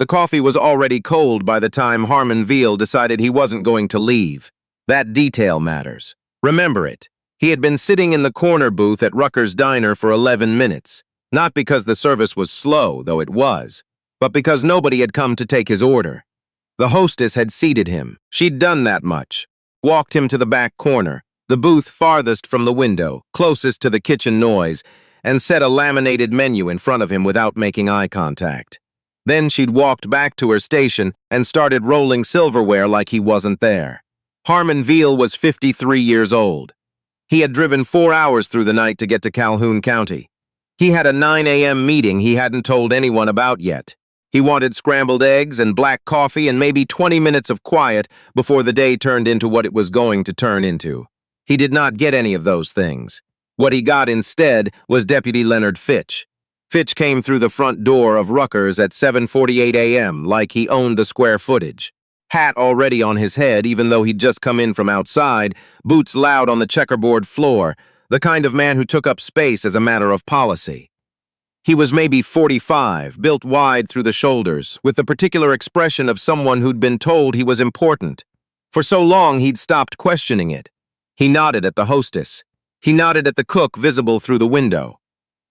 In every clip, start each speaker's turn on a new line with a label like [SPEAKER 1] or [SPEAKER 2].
[SPEAKER 1] The coffee was already cold by the time Harmon Veal decided he wasn't going to leave. That detail matters. Remember it. He had been sitting in the corner booth at Rucker's Diner for 11 minutes, not because the service was slow, though it was, but because nobody had come to take his order. The hostess had seated him. She'd done that much. Walked him to the back corner, the booth farthest from the window, closest to the kitchen noise, and set a laminated menu in front of him without making eye contact. Then she'd walked back to her station and started rolling silverware like he wasn't there. Harmon Veal was 53 years old. He had driven 4 hours through the night to get to Calhoun County. He had a 9 a.m. meeting he hadn't told anyone about yet. He wanted scrambled eggs and black coffee and maybe 20 minutes of quiet before the day turned into what it was going to turn into. He did not get any of those things. What he got instead was Deputy Leonard Fitch. Fitch came through the front door of Rucker's at 7:48 a.m. like he owned the square footage. Hat already on his head even though he'd just come in from outside, boots loud on the checkerboard floor, the kind of man who took up space as a matter of policy. He was maybe 45, built wide through the shoulders, with the particular expression of someone who'd been told he was important. For so long he'd stopped questioning it. He nodded at the hostess. He nodded at the cook visible through the window.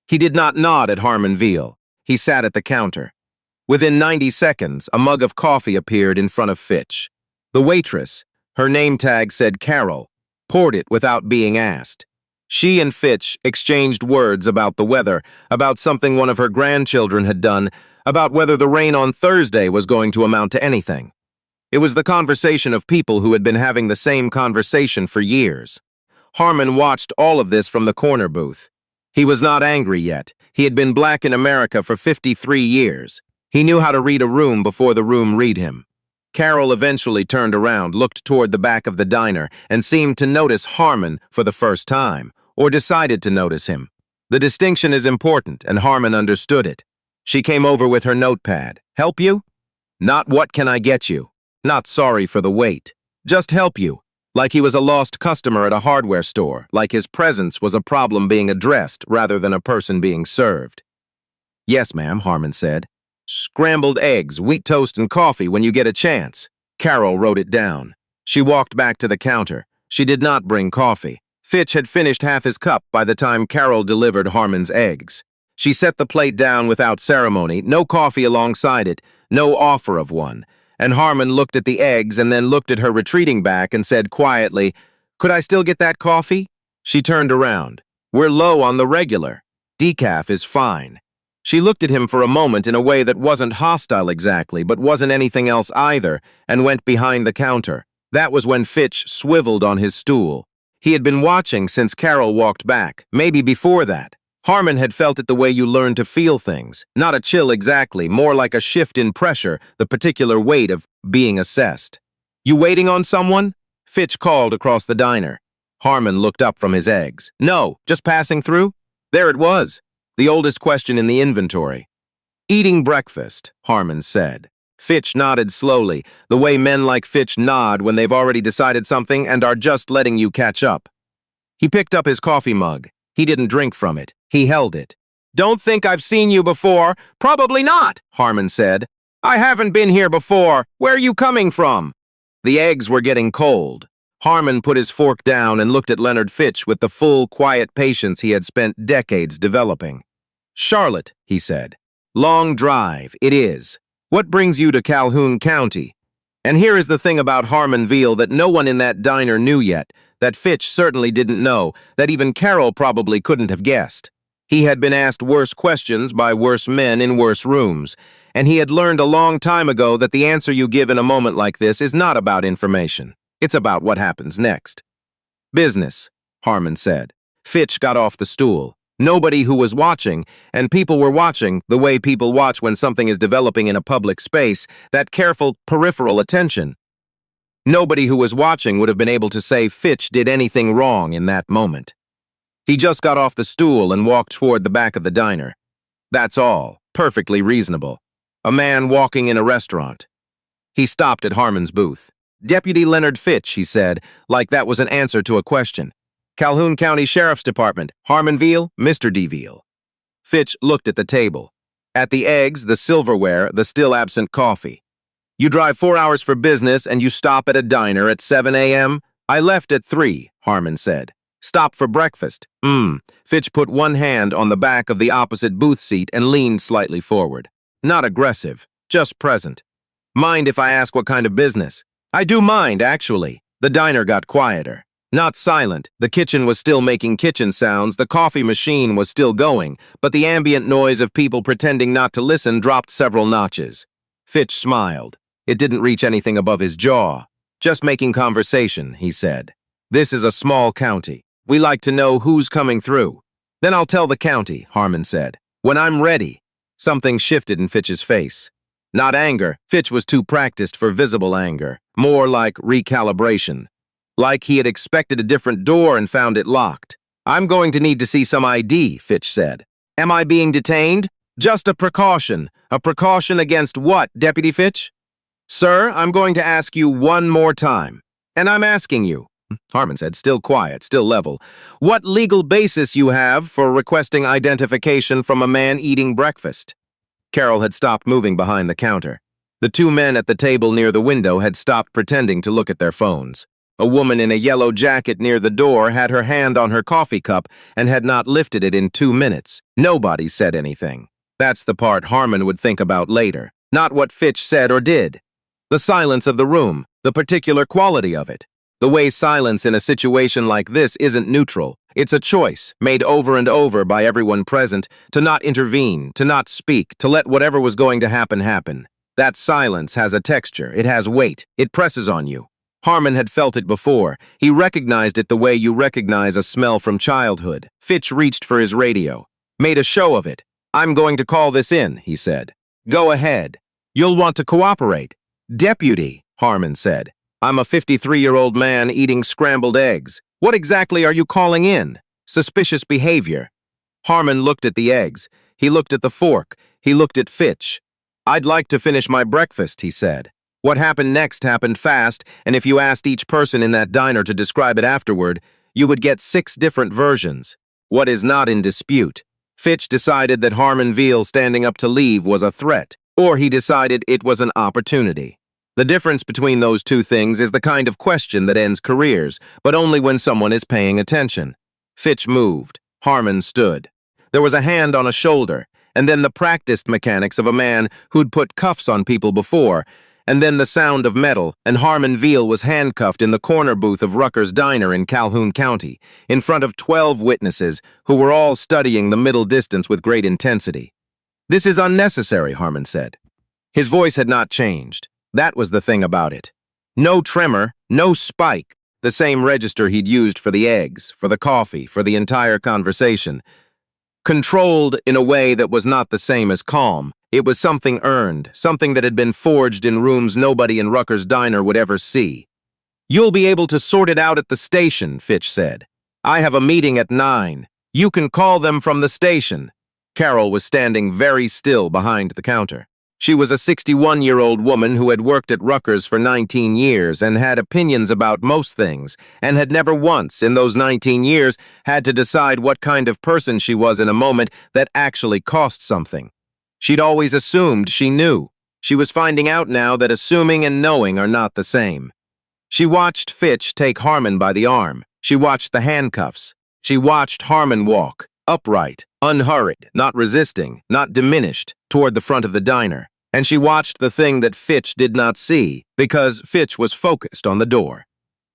[SPEAKER 1] He did not nod at Harmon Veal. He sat at the counter. Within 90 seconds, a mug of coffee appeared in front of Fitch. The waitress, her name tag said Carol, poured it without being asked. She and Fitch exchanged words about the weather, about something one of her grandchildren had done, about whether the rain on Thursday was going to amount to anything. It was the conversation of people who had been having the same conversation for years. Harmon watched all of this from the corner booth. He was not angry yet. He had been black in America for 53 years. He knew how to read a room before the room read him. Carol eventually turned around, looked toward the back of the diner, and seemed to notice Harmon for the first time, or decided to notice him. The distinction is important, and Harmon understood it. She came over with her notepad. Help you? Not what can I get you? Not sorry for the wait. Just help you. Like he was a lost customer at a hardware store, like his presence was a problem being addressed rather than a person being served. Yes, ma'am, Harmon said. Scrambled eggs, wheat toast, and coffee when you get a chance. Carol wrote it down. She walked back to the counter. She did not bring coffee. Fitch had finished half his cup by the time Carol delivered Harmon's eggs. She set the plate down without ceremony, no coffee alongside it, no offer of one. And Harmon looked at the eggs and then looked at her retreating back and said quietly, "Could I still get that coffee?" She turned around. "We're low on the regular. Decaf is fine." She looked at him for a moment in a way that wasn't hostile exactly, but wasn't anything else either, and went behind the counter. That was when Fitch swiveled on his stool. He had been watching since Carol walked back, maybe before that. Harmon had felt it the way you learn to feel things. Not a chill exactly, more like a shift in pressure, the particular weight of being assessed. "You waiting on someone?" Fitch called across the diner. Harmon looked up from his eggs. "No, just passing through?" There it was. The oldest question in the inventory. "Eating breakfast," Harmon said. Fitch nodded slowly, the way men like Fitch nod when they've already decided something and are just letting you catch up. He picked up his coffee mug. He didn't drink from it. He held it. "Don't think I've seen you before." "Probably not," Harmon said. "I haven't been here before. Where are you coming from?" The eggs were getting cold. Harmon put his fork down and looked at Leonard Fitch with the full, quiet patience he had spent decades developing. "Charlotte," he said. "Long drive, it is. What brings you to Calhoun County?" And here is the thing about Harmon Veal that no one in that diner knew yet, that Fitch certainly didn't know, that even Carol probably couldn't have guessed. He had been asked worse questions by worse men in worse rooms, and he had learned a long time ago that the answer you give in a moment like this is not about information. It's about what happens next. "Business," Harmon said. Fitch got off the stool. Nobody who was watching, and people were watching the way people watch when something is developing in a public space, that careful peripheral attention. Nobody who was watching would have been able to say Fitch did anything wrong in that moment. He just got off the stool and walked toward the back of the diner. That's all, perfectly reasonable. A man walking in a restaurant. He stopped at Harmon's booth. "Deputy Leonard Fitch," he said, like that was an answer to a question. "Calhoun County Sheriff's Department, Harmon Veal, Mr. D. Veal." Fitch looked at the table. At the eggs, the silverware, the still absent coffee. You drive 4 hours for business and you stop at a diner at 7 a.m.? I left at 3, Harmon said. Stop for breakfast. Fitch put one hand on the back of the opposite booth seat and leaned slightly forward. Not aggressive, just present. Mind if I ask what kind of business? I do mind, actually. The diner got quieter. Not silent. The kitchen was still making kitchen sounds, the coffee machine was still going, but the ambient noise of people pretending not to listen dropped several notches. Fitch smiled. It didn't reach anything above his jaw. Just making conversation, he said. This is a small county. We like to know who's coming through. Then I'll tell the county, Harmon said. When I'm ready. Something shifted in Fitch's face. Not anger. Fitch was too practiced for visible anger. More like recalibration. Like he had expected a different door and found it locked. I'm going to need to see some ID, Fitch said. Am I being detained? Just a precaution. A precaution against what, Deputy Fitch? Sir, I'm going to ask you one more time. And I'm asking you, Harmon said, still quiet, still level, what legal basis you have for requesting identification from a man eating breakfast? Carol had stopped moving behind the counter. The two men at the table near the window had stopped pretending to look at their phones. A woman in a yellow jacket near the door had her hand on her coffee cup and had not lifted it in 2 minutes. Nobody said anything. That's the part Harmon would think about later, not what Fitch said or did. The silence of the room, the particular quality of it. The way silence in a situation like this isn't neutral. It's a choice, made over and over by everyone present, to not intervene, to not speak, to let whatever was going to happen happen. That silence has a texture, it has weight, it presses on you. Harmon had felt it before. He recognized it the way you recognize a smell from childhood. Fitch reached for his radio. Made a show of it. I'm going to call this in, he said. Go ahead. You'll want to cooperate. Deputy, Harmon said. I'm a 53-year-old man eating scrambled eggs. What exactly are you calling in? Suspicious behavior. Harmon looked at the eggs. He looked at the fork. He looked at Fitch. I'd like to finish my breakfast, he said. What happened next happened fast, and if you asked each person in that diner to describe it afterward, you would get 6 different versions. What is not in dispute? Fitch decided that Harmon Veal standing up to leave was a threat, or he decided it was an opportunity. The difference between those two things is the kind of question that ends careers, but only when someone is paying attention. Fitch moved. Harmon stood. There was a hand on a shoulder, and then the practiced mechanics of a man who'd put cuffs on people before, and then the sound of metal, and Harmon Veal was handcuffed in the corner booth of Rucker's Diner in Calhoun County, in front of 12 witnesses who were all studying the middle distance with great intensity. This is unnecessary, Harmon said. His voice had not changed. That was the thing about it. No tremor, no spike, the same register he'd used for the eggs, for the coffee, for the entire conversation. Controlled in a way that was not the same as calm. It was something earned, something that had been forged in rooms nobody in Rucker's Diner would ever see. You'll be able to sort it out at the station, Fitch said. I have a meeting at 9. You can call them from the station. Carol was standing very still behind the counter. She was a 61-year-old woman who had worked at Rucker's for 19 years and had opinions about most things, and had never once, in those 19 years, had to decide what kind of person she was in a moment that actually cost something. She'd always assumed she knew. She was finding out now that assuming and knowing are not the same. She watched Fitch take Harmon by the arm. She watched the handcuffs. She watched Harmon walk, upright, unhurried, not resisting, not diminished, toward the front of the diner. And she watched the thing that Fitch did not see, because Fitch was focused on the door.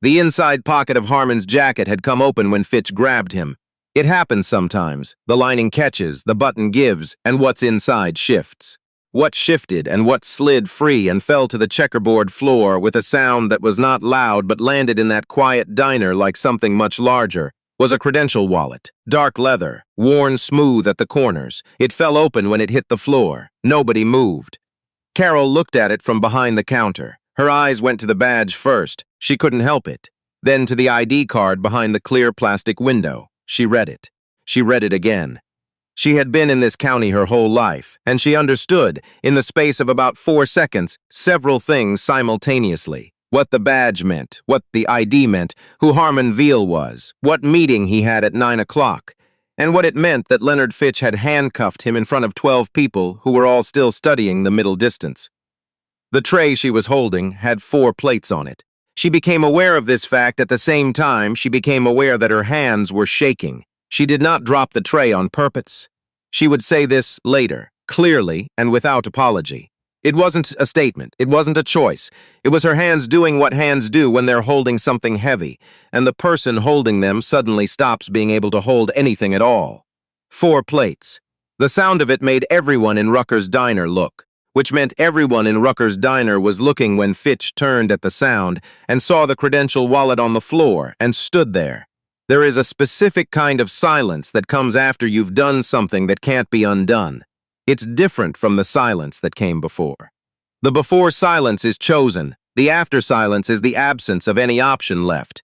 [SPEAKER 1] The inside pocket of Harmon's jacket had come open when Fitch grabbed him. It happens sometimes. The lining catches, the button gives, and what's inside shifts. What shifted and what slid free and fell to the checkerboard floor with a sound that was not loud but landed in that quiet diner like something much larger, was a credential wallet, dark leather, worn smooth at the corners. It fell open when it hit the floor. Nobody moved. Carol looked at it from behind the counter. Her eyes went to the badge first. She couldn't help it. Then to the ID card behind the clear plastic window. She read it. She read it again. She had been in this county her whole life, and she understood, in the space of about 4 seconds, several things simultaneously. What the badge meant, what the ID meant, who Harmon Veal was, what meeting he had at 9 o'clock. and what it meant that Leonard Fitch had handcuffed him in front of 12 people who were all still studying the middle distance. The tray she was holding had 4 plates on it. She became aware of this fact at the same time she became aware that her hands were shaking. She did not drop the tray on purpose. She would say this later, clearly and without apology. It wasn't a statement. It wasn't a choice. It was her hands doing what hands do when they're holding something heavy, and the person holding them suddenly stops being able to hold anything at all. 4 plates. The sound of it made everyone in Rucker's diner look, which meant everyone in Rucker's diner was looking when Fitch turned at the sound and saw the credential wallet on the floor and stood there. There is a specific kind of silence that comes after you've done something that can't be undone. It's different from the silence that came before. The before silence is chosen. The after silence is the absence of any option left.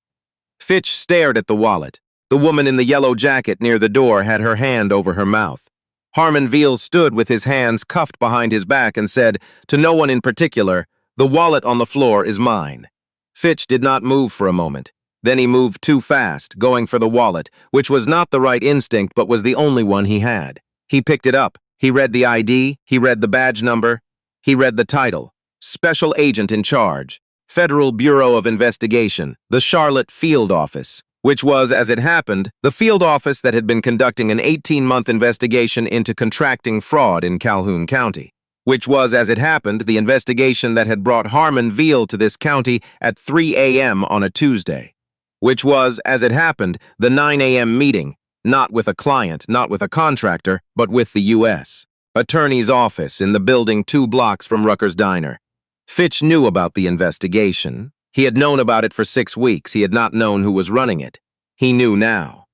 [SPEAKER 1] Fitch stared at the wallet. The woman in the yellow jacket near the door had her hand over her mouth. Harmon Veal stood with his hands cuffed behind his back and said, to no one in particular, "The wallet on the floor is mine." Fitch did not move for a moment. Then he moved too fast, going for the wallet, which was not the right instinct but was the only one he had. He picked it up. He read the ID, he read the badge number, he read the title, Special Agent in Charge, Federal Bureau of Investigation, the Charlotte Field Office, which was, as it happened, the field office that had been conducting an 18-month investigation into contracting fraud in Calhoun County, which was, as it happened, the investigation that had brought Harmon Veal to this county at 3 a.m. on a Tuesday, which was, as it happened, the 9 a.m. meeting, not with a client, not with a contractor, but with the U.S. Attorney's office in the building 2 blocks from Rucker's diner. Fitch knew about the investigation. He had known about it for 6 weeks. He had not known who was running it. He knew now.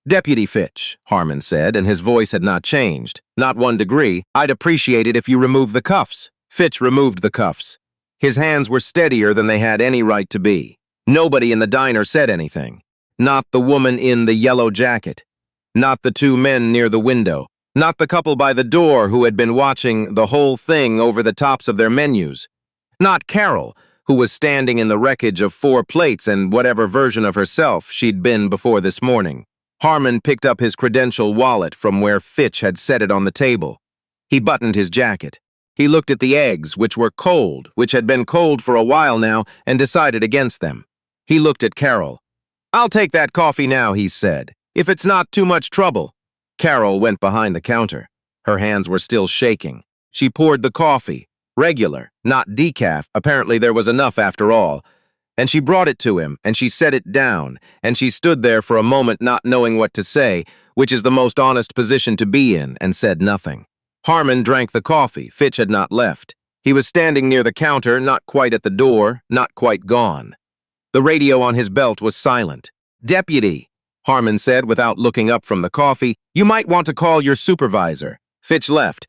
[SPEAKER 1] "Deputy Fitch," Harmon said, and his voice had not changed. "Not 1 degree. I'd appreciate it if you remove the cuffs." Fitch removed the cuffs. His hands were steadier than they had any right to be. Nobody in the diner said anything. Not the woman in the yellow jacket. Not the 2 men near the window. Not the couple by the door who had been watching the whole thing over the tops of their menus. Not Carol, who was standing in the wreckage of 4 plates and whatever version of herself she'd been before this morning. Harmon picked up his credential wallet from where Fitch had set it on the table. He buttoned his jacket. He looked at the eggs, which were cold, which had been cold for a while now, and decided against them. He looked at Carol. "I'll take that coffee now," he said, "if it's not too much trouble." Carol went behind the counter. Her hands were still shaking. She poured the coffee, regular, not decaf, apparently there was enough after all, and she brought it to him, and she set it down, and she stood there for a moment not knowing what to say, which is the most honest position to be in, and said nothing. Harmon drank the coffee. Fitch had not left. He was standing near the counter, not quite at the door, not quite gone. The radio on his belt was silent. "Deputy," Harmon said without looking up from the coffee, "you might want to call your supervisor." Fitch left.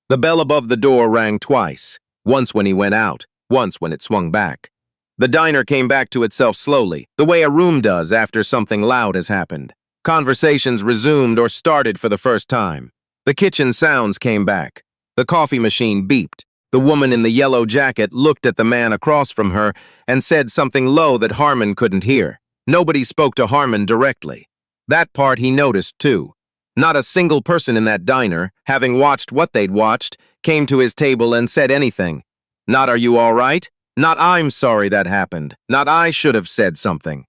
[SPEAKER 1] The bell above the door rang twice, once when he went out, once when it swung back. The diner came back to itself slowly, the way a room does after something loud has happened. Conversations resumed or started for the first time. The kitchen sounds came back. The coffee machine beeped. The woman in the yellow jacket looked at the man across from her and said something low that Harmon couldn't hear. Nobody spoke to Harmon directly. That part he noticed, too. Not a single person in that diner, having watched what they'd watched, came to his table and said anything. Not "Are you all right?" Not "I'm sorry that happened." Not "I should have said something."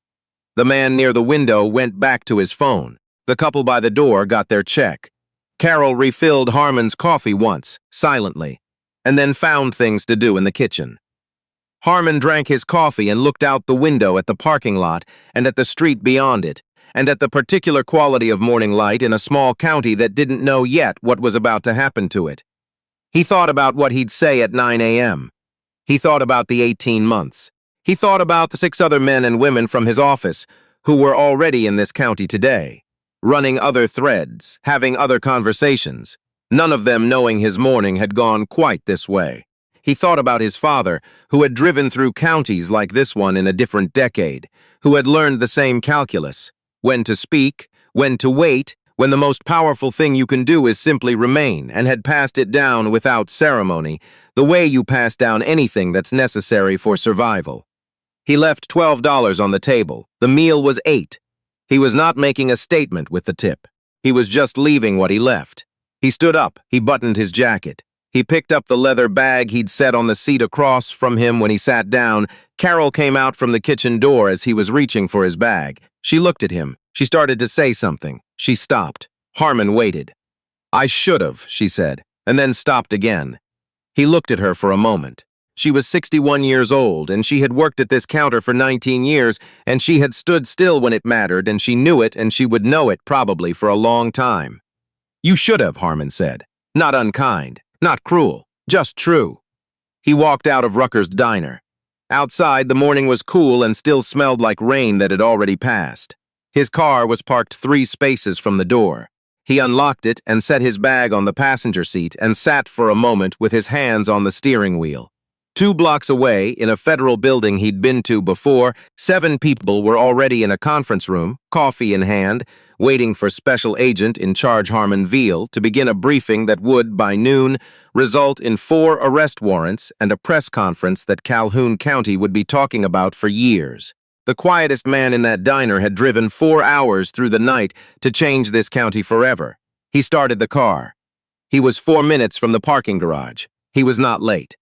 [SPEAKER 1] The man near the window went back to his phone. The couple by the door got their check. Carol refilled Harmon's coffee once, silently, and then found things to do in the kitchen. Harmon drank his coffee and looked out the window at the parking lot and at the street beyond it, and at the particular quality of morning light in a small county that didn't know yet what was about to happen to it. He thought about what he'd say at 9 a.m. He thought about the 18 months. He thought about the 6 other men and women from his office who were already in this county today, running other threads, having other conversations. None of them knowing his morning had gone quite this way. He thought about his father, who had driven through counties like this one in a different decade, who had learned the same calculus: when to speak, when to wait, when the most powerful thing you can do is simply remain, and had passed it down without ceremony, the way you pass down anything that's necessary for survival. He left $12 on the table. The meal was $8. He was not making a statement with the tip. He was just leaving what he left. He stood up. He buttoned his jacket. He picked up the leather bag he'd set on the seat across from him when he sat down. Carol came out from the kitchen door as he was reaching for his bag. She looked at him. She started to say something. She stopped. Harmon waited. "I should have," she said, and then stopped again. He looked at her for a moment. She was 61 years old, and she had worked at this counter for 19 years, and she had stood still when it mattered, and she knew it, and she would know it probably for a long time. "You should have," Harmon said. Not unkind, not cruel, just true. He walked out of Rucker's diner. Outside, the morning was cool and still smelled like rain that had already passed. His car was parked 3 spaces from the door. He unlocked it and set his bag on the passenger seat and sat for a moment with his hands on the steering wheel. 2 blocks away, in a federal building he'd been to before, 7 people were already in a conference room, coffee in hand, waiting for Special Agent in charge Harmon Veal to begin a briefing that would, by noon, result in 4 arrest warrants and a press conference that Calhoun County would be talking about for years. The quietest man in that diner had driven 4 hours through the night to change this county forever. He started the car. He was 4 minutes from the parking garage. He was not late.